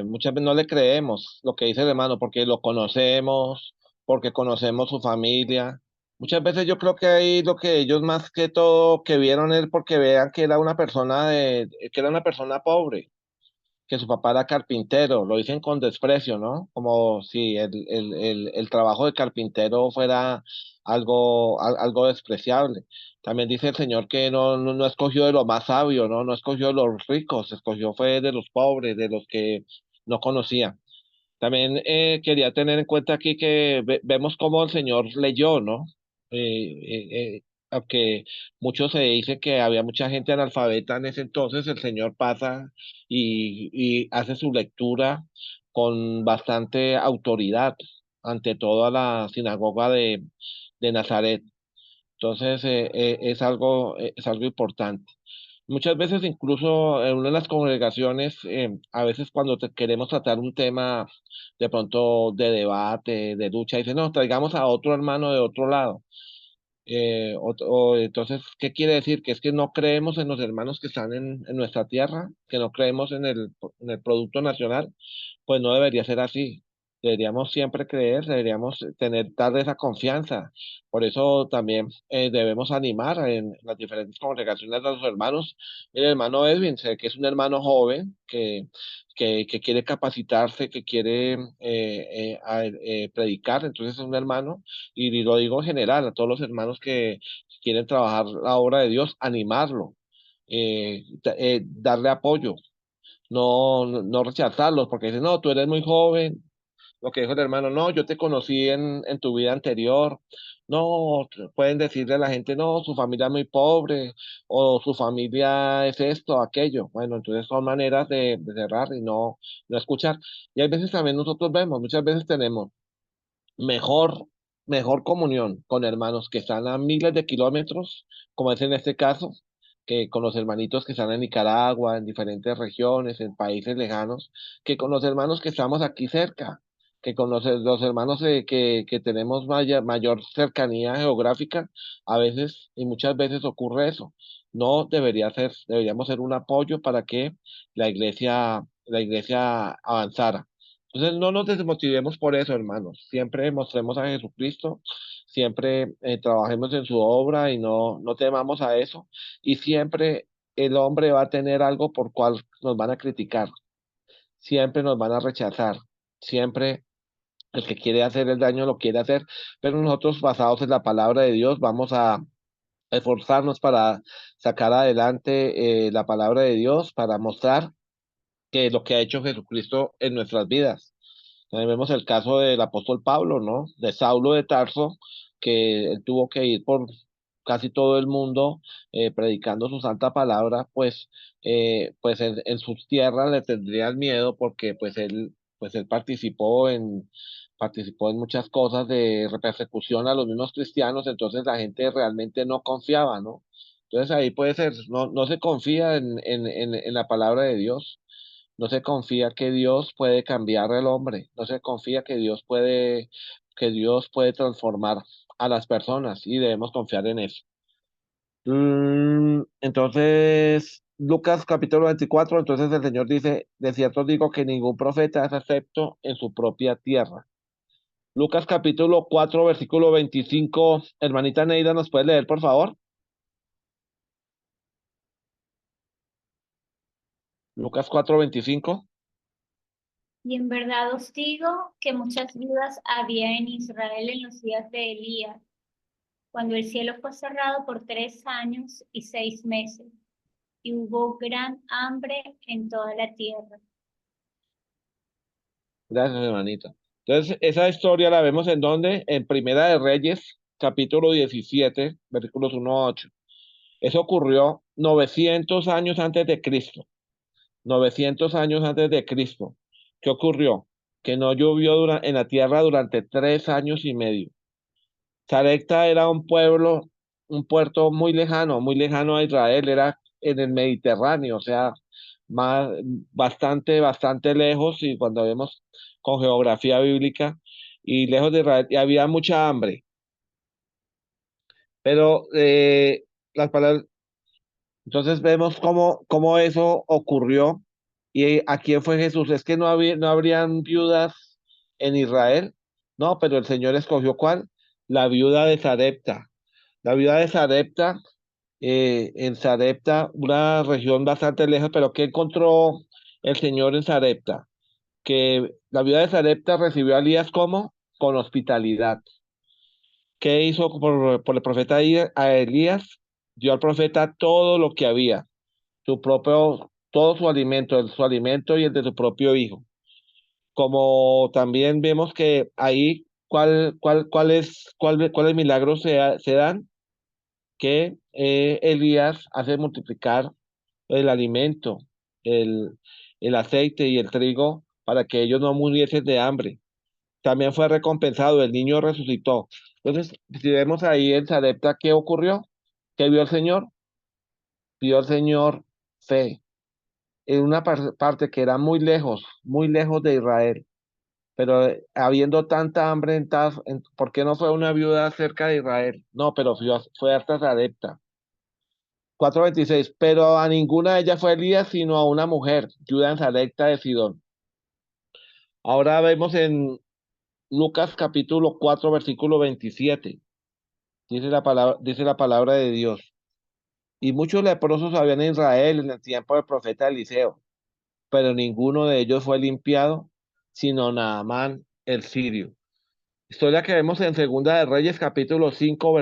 Muchas veces no le creemos lo que dice el hermano porque lo conocemos, porque conocemos su familia. Muchas veces yo creo que ahí lo que ellos más que todo que vieron él porque vean que era una persona que era una persona pobre, que su papá era carpintero, lo dicen con desprecio, ¿no? Como si el trabajo de carpintero fuera algo despreciable. También dice el Señor que no escogió de los más sabios, ¿no? No escogió de los ricos, escogió fue de los pobres, de los que no conocía. También quería tener en cuenta aquí que vemos cómo el Señor leyó, ¿no? Aunque mucho se dice que había mucha gente analfabeta en ese entonces, el Señor pasa y hace su lectura con bastante autoridad ante toda la sinagoga de Nazaret. Entonces, es algo importante. Muchas veces, incluso en una de las congregaciones, a veces cuando queremos tratar un tema de pronto de debate, de lucha, dicen, no, traigamos a otro hermano de otro lado. Entonces, ¿qué quiere decir? Que es que no creemos en los hermanos que están en nuestra tierra, que no creemos en el producto nacional, pues no debería ser así. Deberíamos siempre creer, deberíamos darle esa confianza. Por eso también debemos animar en las diferentes congregaciones a los hermanos. El hermano Edwin, sé que es un hermano joven que quiere capacitarse, que quiere predicar, entonces es un hermano y lo digo en general, a todos los hermanos que quieren trabajar la obra de Dios, animarlo, darle apoyo, no rechazarlos, porque dicen, no, tú eres muy joven, lo que dijo el hermano, no, yo te conocí en tu vida anterior, no, pueden decirle a la gente, no, su familia es muy pobre, o su familia es esto, aquello, bueno, entonces son maneras de cerrar y no escuchar. Y hay veces también nosotros vemos, muchas veces tenemos mejor, mejor comunión con hermanos que están a miles de kilómetros, como es en este caso, que con los hermanitos que están en Nicaragua, en diferentes regiones, en países lejanos, que con los hermanos que estamos aquí cerca, que con los hermanos que tenemos mayor cercanía geográfica, a veces y muchas veces ocurre eso. No debería ser, deberíamos ser un apoyo para que la iglesia avanzara. Entonces no nos desmotivemos por eso, hermanos. Siempre mostremos a Jesucristo, siempre trabajemos en su obra y no temamos a eso. Y siempre el hombre va a tener algo por cual nos van a criticar, siempre nos van a rechazar, siempre el que quiere hacer el daño lo quiere hacer, pero nosotros basados en la palabra de Dios vamos a esforzarnos para sacar adelante la palabra de Dios, para mostrar que lo que ha hecho Jesucristo en nuestras vidas. También vemos el caso del apóstol Pablo, ¿no? De Saulo de Tarso, que él tuvo que ir por casi todo el mundo predicando su santa palabra, pues en sus tierras le tendrían miedo porque pues él participó en muchas cosas de persecución a los mismos cristianos, entonces la gente realmente no confiaba, ¿no? Entonces ahí puede ser, no se confía en la palabra de Dios. No se confía que Dios puede cambiar al hombre, no se confía que Dios puede transformar a las personas y debemos confiar en eso. Entonces, Lucas capítulo 24, entonces el Señor dice, de cierto digo que ningún profeta es acepto en su propia tierra. Lucas capítulo 4, versículo 25, hermanita Neida, ¿nos puede leer, por favor? Lucas 4:25. Y en verdad os digo que muchas viudas había en Israel en los días de Elías, cuando el cielo fue cerrado por 3 años y 6 meses, y hubo gran hambre en toda la tierra. Gracias, hermanita. Entonces, esa historia la vemos en donde, en Primera de Reyes, capítulo 17, versículos 1 a 8. Eso ocurrió 900 años antes de Cristo. 900 años antes de Cristo. ¿Qué ocurrió? Que no llovió en la tierra durante 3 años y medio. Sarepta era un pueblo, un puerto muy lejano a Israel, era en el Mediterráneo, o sea, más, bastante lejos, y cuando vemos con geografía bíblica, y lejos de Israel, y había mucha hambre. Pero las palabras, entonces vemos cómo eso ocurrió. ¿Y a quién fue Jesús? Es que no habrían viudas en Israel. No, pero el Señor escogió ¿cuál? La viuda de Sarepta. La viuda de Sarepta, en Sarepta, una región bastante lejos, pero ¿qué encontró el Señor en Sarepta? Que la viuda de Sarepta recibió a Elías como con hospitalidad. ¿Qué hizo por el profeta a Elías? Dio al profeta todo lo que había, todo su alimento y el de su propio hijo. Como también vemos que ahí, ¿cuáles milagros se dan? Que Elías hace multiplicar el alimento, el, el aceite y el trigo para que ellos no muriesen de hambre. También fue recompensado, el niño resucitó. Entonces, si vemos ahí en Sarepta, ¿qué ocurrió? ¿Qué vio el Señor? Vio el Señor fe en una parte que era muy lejos de Israel, pero habiendo tanta hambre ¿por qué no fue una viuda cerca de Israel? No, pero fue hasta Sarepta. 4:26, pero a ninguna de ellas fue Elías, sino a una mujer, viuda en Sarepta de Sidón. Ahora vemos en Lucas capítulo 4, versículo 27. Dice la palabra de Dios. Y muchos leprosos habían en Israel en el tiempo del profeta Eliseo, pero ninguno de ellos fue limpiado, sino Naamán el sirio. Historia que vemos en Segunda de Reyes, capítulo 5,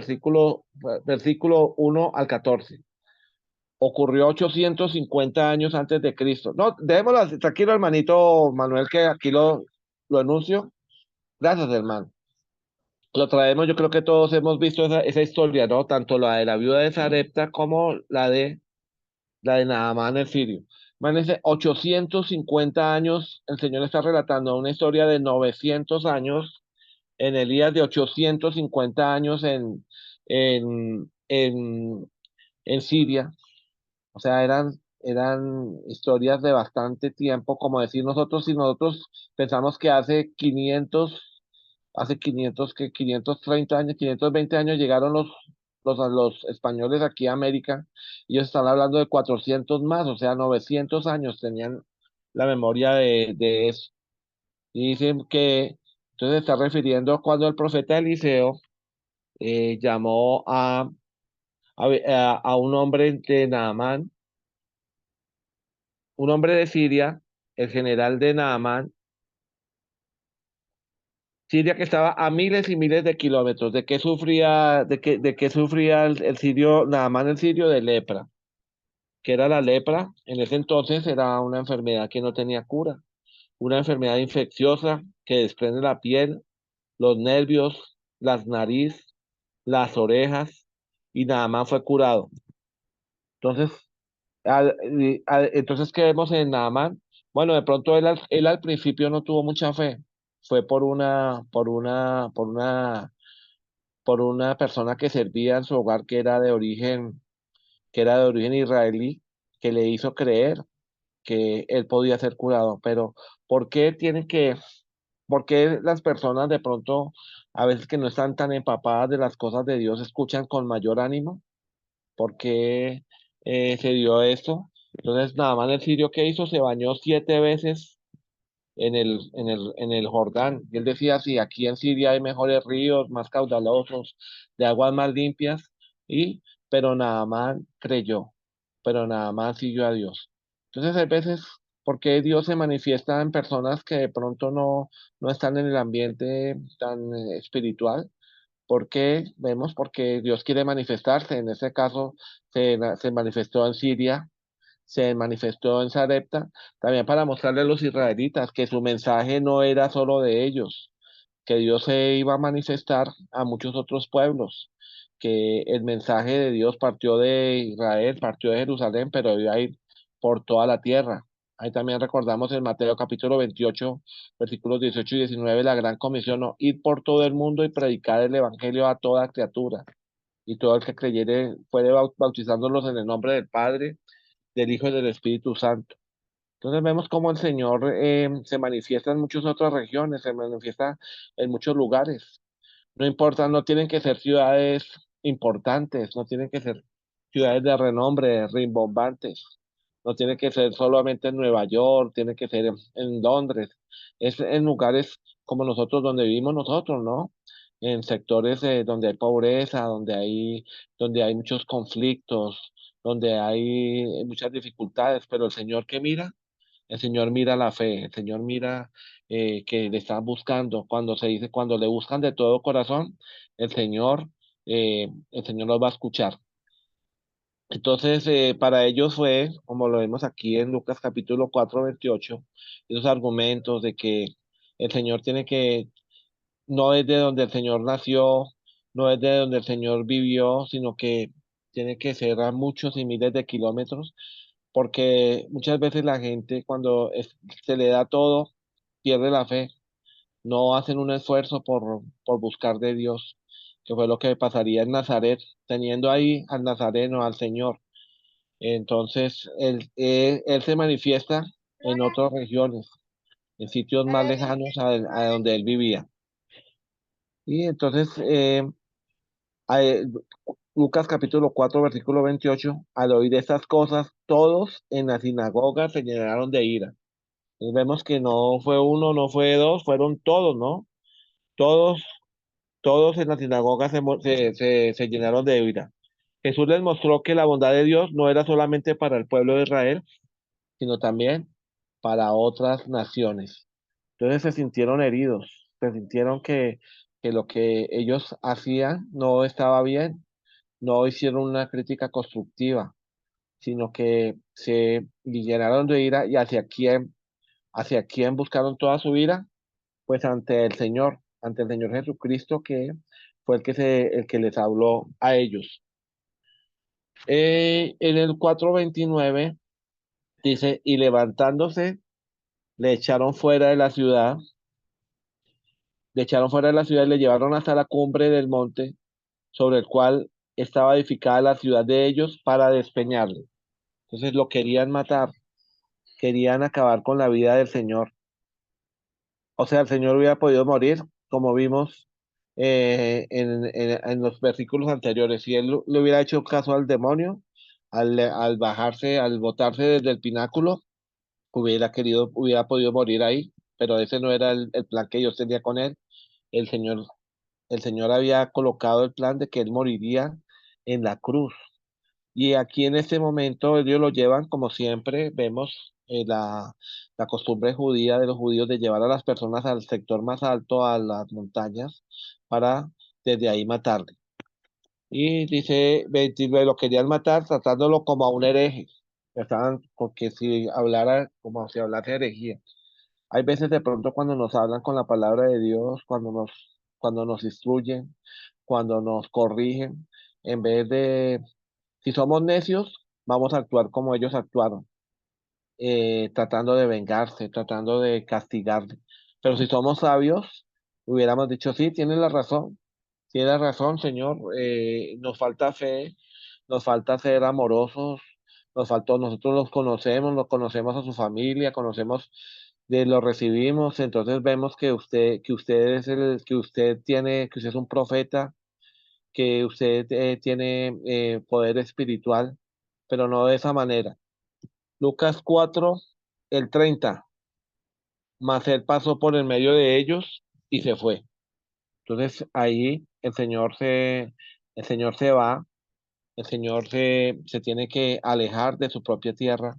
versículo 1 al 14. Ocurrió 850 años antes de Cristo. No, démoslo así, tranquilo, hermanito Manuel, que aquí lo anuncio. Gracias, hermano. Lo traemos, yo creo que todos hemos visto esa historia, ¿no? Tanto la de la viuda de Sarepta como la de Naamán el sirio. Imagínense, 850 años, el Señor está relatando una historia de 900 años en Elías, de 850 años en, en, en Siria. O sea, eran historias de bastante tiempo, como decir nosotros, si nosotros pensamos que hace 530 años, 520 años llegaron los españoles aquí a América, y ellos están hablando de 400 más, o sea, 900 años tenían la memoria de eso. Y dicen que, entonces se está refiriendo a cuando el profeta Eliseo llamó a un hombre de Naamán, un hombre de Siria, el general de Naamán, Siria que estaba a miles y miles de kilómetros. ¿De qué sufría el sirio, Naamán el sirio? De lepra. ¿Qué era la lepra? En ese entonces era una enfermedad que no tenía cura, una enfermedad infecciosa que desprende la piel, los nervios, las nariz, las orejas, y Naamán fue curado. Entonces, entonces, ¿qué vemos en Naamán? Bueno, de pronto él al principio no tuvo mucha fe. Fue por una persona que servía en su hogar que era de origen israelí, que le hizo creer que él podía ser curado. Pero, ¿por qué por qué las personas de pronto, a veces que no están tan empapadas de las cosas de Dios, escuchan con mayor ánimo? ¿Por qué se dio esto? Entonces, nada más el sirio que hizo, se bañó 7 veces en el Jordán. Y él decía, sí, aquí en Siria hay mejores ríos, más caudalosos, de aguas más limpias, pero nada más creyó, pero nada más siguió a Dios. Entonces, hay veces, ¿por qué Dios se manifiesta en personas que de pronto no están en el ambiente tan espiritual? ¿Por qué? Vemos porque Dios quiere manifestarse. En ese caso se manifestó en Siria, se manifestó en Sarepta, también para mostrarle a los israelitas que su mensaje no era solo de ellos, que Dios se iba a manifestar a muchos otros pueblos, que el mensaje de Dios partió de Israel, partió de Jerusalén, pero iba a ir por toda la tierra. Ahí también recordamos en Mateo capítulo 28, versículos 18 y 19, la gran comisión, ¿no? Ir por todo el mundo y predicar el evangelio a toda criatura. Y todo el que creyere puede bautizándolos en el nombre del Padre, del Hijo y del Espíritu Santo. Entonces vemos cómo el Señor se manifiesta en muchas otras regiones, se manifiesta en muchos lugares. No importa, no tienen que ser ciudades importantes, no tienen que ser ciudades de renombre, rimbombantes, no tiene que ser solamente en Nueva York, tiene que ser en Londres, es en lugares como nosotros donde vivimos nosotros, ¿no? En sectores donde hay pobreza, donde hay muchos conflictos, donde hay muchas dificultades, pero el Señor que mira, el Señor mira la fe, el Señor mira que le están buscando. Cuando se dice, cuando le buscan de todo corazón, el Señor los va a escuchar. Entonces, para ellos fue, como lo vemos aquí en Lucas capítulo 4 28 esos argumentos de que el Señor tiene que, no es de donde el Señor nació, no es de donde el Señor vivió, sino que tiene que ser a muchos y miles de kilómetros, porque muchas veces la gente cuando se le da todo, pierde la fe, no hacen un esfuerzo por buscar de Dios, que fue lo que pasaría en Nazaret, teniendo ahí al Nazareno, al Señor. Entonces, él se manifiesta en otras regiones, en sitios más lejanos a donde él vivía. Y entonces, a- Lucas capítulo 4 versículo 28 al oír estas cosas, todos en la sinagoga se llenaron de ira. Y vemos que no fue uno, no fue dos, fueron todos, ¿no? Todos, todos en la sinagoga se llenaron de ira. Jesús les mostró que la bondad de Dios no era solamente para el pueblo de Israel, sino también para otras naciones. Entonces se sintieron heridos, se sintieron que lo que ellos hacían no estaba bien, no hicieron una crítica constructiva, sino que se llenaron de ira y hacia quién buscaron toda su ira, pues ante el Señor Jesucristo, que fue el que les habló a ellos. En el 4:29 dice, y levantándose, le echaron fuera de la ciudad, le echaron fuera de la ciudad y le llevaron hasta la cumbre del monte sobre el cual estaba edificada la ciudad de ellos para despeñarle. Entonces lo querían matar, querían acabar con la vida del Señor. O sea, el Señor hubiera podido morir, como vimos en los versículos anteriores. Si él le hubiera hecho caso al demonio, al bajarse, al botarse desde el pináculo, hubiera podido morir ahí, pero ese no era el plan que Dios tenía con él. El Señor, el Señor había colocado el plan de que él moriría en la cruz. Y aquí en este momento ellos lo llevan, como siempre, vemos la costumbre judía de los judíos de llevar a las personas al sector más alto, a las montañas, para desde ahí matarle. Y dice 29, lo querían matar tratándolo como a un hereje. Estaban, porque si hablara, como si hablase herejía. Hay veces de pronto cuando nos hablan con la palabra de Dios, cuando nos instruyen, cuando nos corrigen, en vez de si somos necios, vamos a actuar como ellos actuaron, tratando de vengarse, tratando de castigarle. Pero si somos sabios, hubiéramos dicho, sí, tiene razón, Señor, nos falta fe, nos falta ser amorosos, nosotros los conocemos a su familia, lo recibimos, entonces vemos que usted es que usted es un profeta, que usted tiene poder espiritual, pero no de esa manera. Lucas 4 el 30, mas él pasó por el medio de ellos y se fue. Entonces ahí el Señor se va, se tiene que alejar de su propia tierra,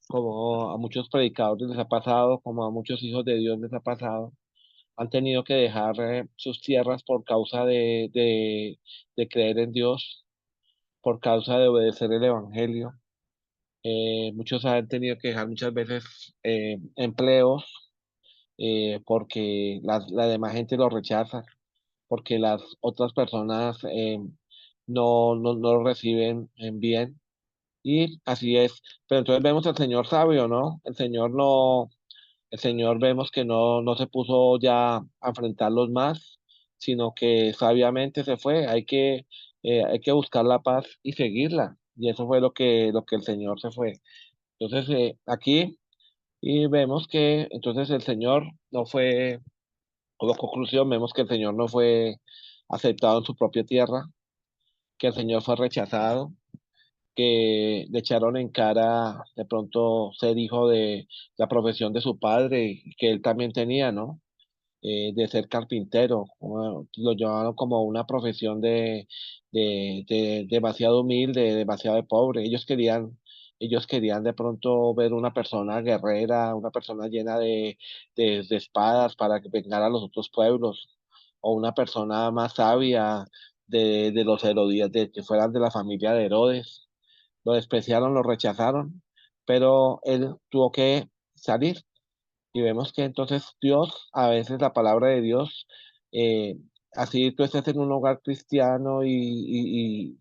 como a muchos predicadores les ha pasado, como a muchos hijos de Dios les ha pasado. Han tenido que dejar sus tierras por causa de creer en Dios, por causa de obedecer el Evangelio. Muchos han tenido que dejar muchas veces empleos porque la demás gente lo rechaza, porque las otras personas no lo reciben en bien. Y así es. Pero entonces vemos al Señor sabio, ¿no? El Señor vemos que no se puso ya a enfrentarlos más, sino que sabiamente se fue. Hay que buscar la paz y seguirla. Y eso fue lo que el Señor se fue. Entonces, aquí y vemos que entonces el Señor no fue, como conclusión, vemos que el Señor no fue aceptado en su propia tierra, que el Señor fue rechazado, que le echaron en cara de pronto ser hijo de la profesión de su padre, que él también tenía, ¿no? De ser carpintero. Lo llamaron como una profesión de demasiado humilde, demasiado pobre. Ellos querían de pronto ver una persona guerrera, una persona llena de espadas para que vengara a los otros pueblos, o una persona más sabia de los Herodías, de que fueran de la familia de Herodes. Lo despreciaron, lo rechazaron, pero él tuvo que salir y vemos que entonces Dios, a veces la palabra de Dios, eh, así tú estés en un hogar cristiano y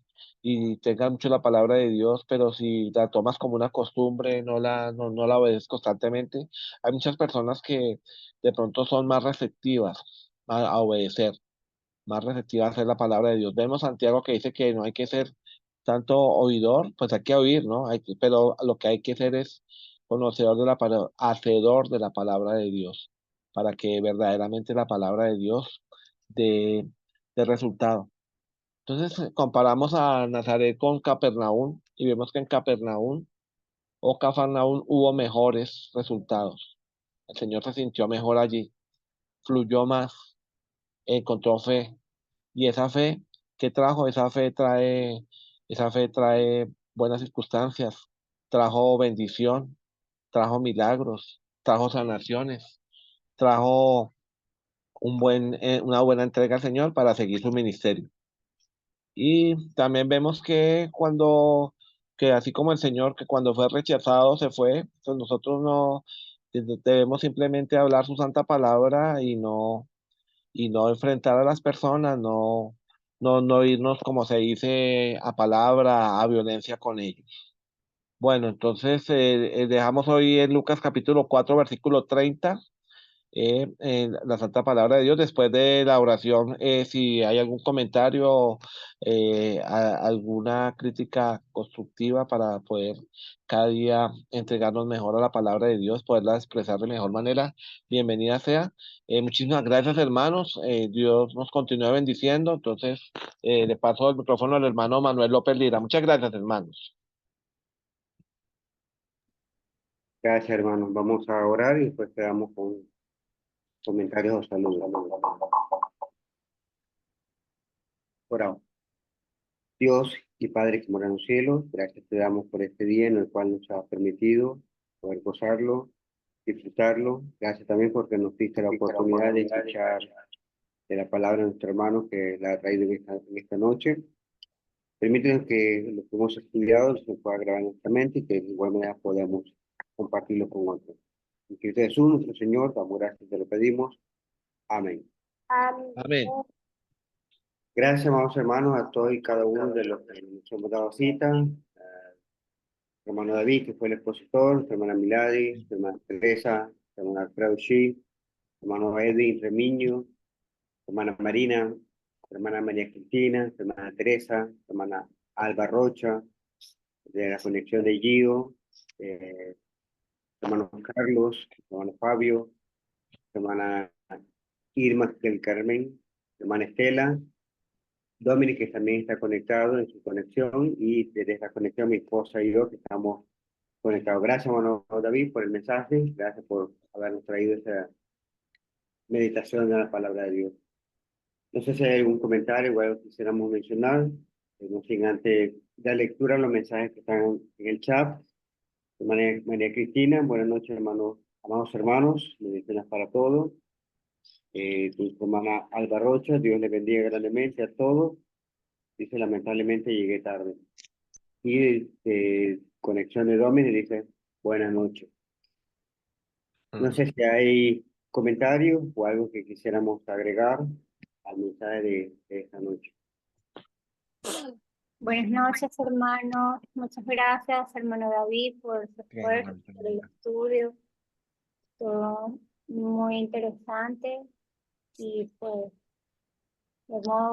tengas mucho la palabra de Dios, pero si la tomas como una costumbre, no la obedeces constantemente, hay muchas personas que de pronto son más receptivas a obedecer, más receptiva a hacer la palabra de Dios. Vemos Santiago que dice que no hay que ser tanto oidor, pues hay que oír, ¿no? Pero lo que hay que ser es conocedor de la palabra, hacedor de la palabra de Dios, para que verdaderamente la palabra de Dios dé, dé resultado. Entonces, comparamos a Nazaret con Capernaum y vemos que en Capernaum o Cafarnaún hubo mejores resultados. El Señor se sintió mejor allí, fluyó más, encontró fe. Y esa fe, ¿qué trajo? Esa fe trae buenas circunstancias, trajo bendición, trajo milagros, trajo sanaciones, trajo una buena entrega al Señor para seguir su ministerio. Y también vemos que así como el Señor, que cuando fue rechazado se fue, pues nosotros no debemos simplemente hablar su santa palabra y no enfrentar a las personas, no irnos, como se dice, a palabra, a violencia con ellos. Bueno, entonces dejamos hoy en Lucas capítulo 4 versículo 30 en la Santa Palabra de Dios. Después de la oración, si hay algún comentario, alguna crítica constructiva para poder cada día entregarnos mejor a la palabra de Dios, poderla expresar de mejor manera, bienvenida sea. Muchísimas gracias, hermanos. Dios nos continúe bendiciendo. Entonces, le paso el micrófono al hermano Manuel López Lira. Muchas gracias, hermanos. Gracias, hermanos. Vamos a orar y después quedamos con comentarios o saludos. Oramos. Dios y Padre que mora en los cielos, gracias te damos por este día en el cual nos ha permitido poder gozarlo, disfrutarlo. Gracias también porque nos diste la oportunidad de escuchar de la palabra de nuestro hermano que la ha traído en esta noche. Permítanos que lo que hemos estudiado se pueda grabar en nuestra mente y que de igual manera podamos compartirlo con otros. En Cristo Jesús, nuestro Señor, damos gracias, te lo pedimos. Amén. Amén. Gracias, amados hermanos, a todos y cada uno de los que nos hemos dado cita. Hermano David, que fue el expositor, nuestra hermana Milady, nuestra hermana Teresa, nuestra hermana Alfredo Shi, hermano Edwin Remiño, hermana Marina, hermana María Cristina, hermana Teresa, hermana Alba Rocha, de la conexión de Gio, hermano Carlos, hermano Fabio, hermana Irma del Carmen, hermana Estela, Dominic, que también está conectado en su conexión, y desde esta conexión mi esposa y yo que estamos conectados. Gracias, hermano David, por el mensaje, gracias por habernos traído esa meditación de la palabra de Dios. No sé si hay algún comentario, igual quisiéramos mencionar, no sin antes dar lectura a los mensajes que están en el chat. María Cristina, buenas noches, hermanos, amados hermanos, bendiciones para todos. Tu hermana Alba Rocha, Dios le bendiga grandemente a todos. Dice, lamentablemente llegué tarde. Y conexión de Domini dice buenas noches. No sé si hay comentarios o algo que quisiéramos agregar al mensaje de esta noche. Buenas noches, hermano. Muchas gracias, hermano David, por su esfuerzo, por el estudio. Todo muy interesante y pues, de modo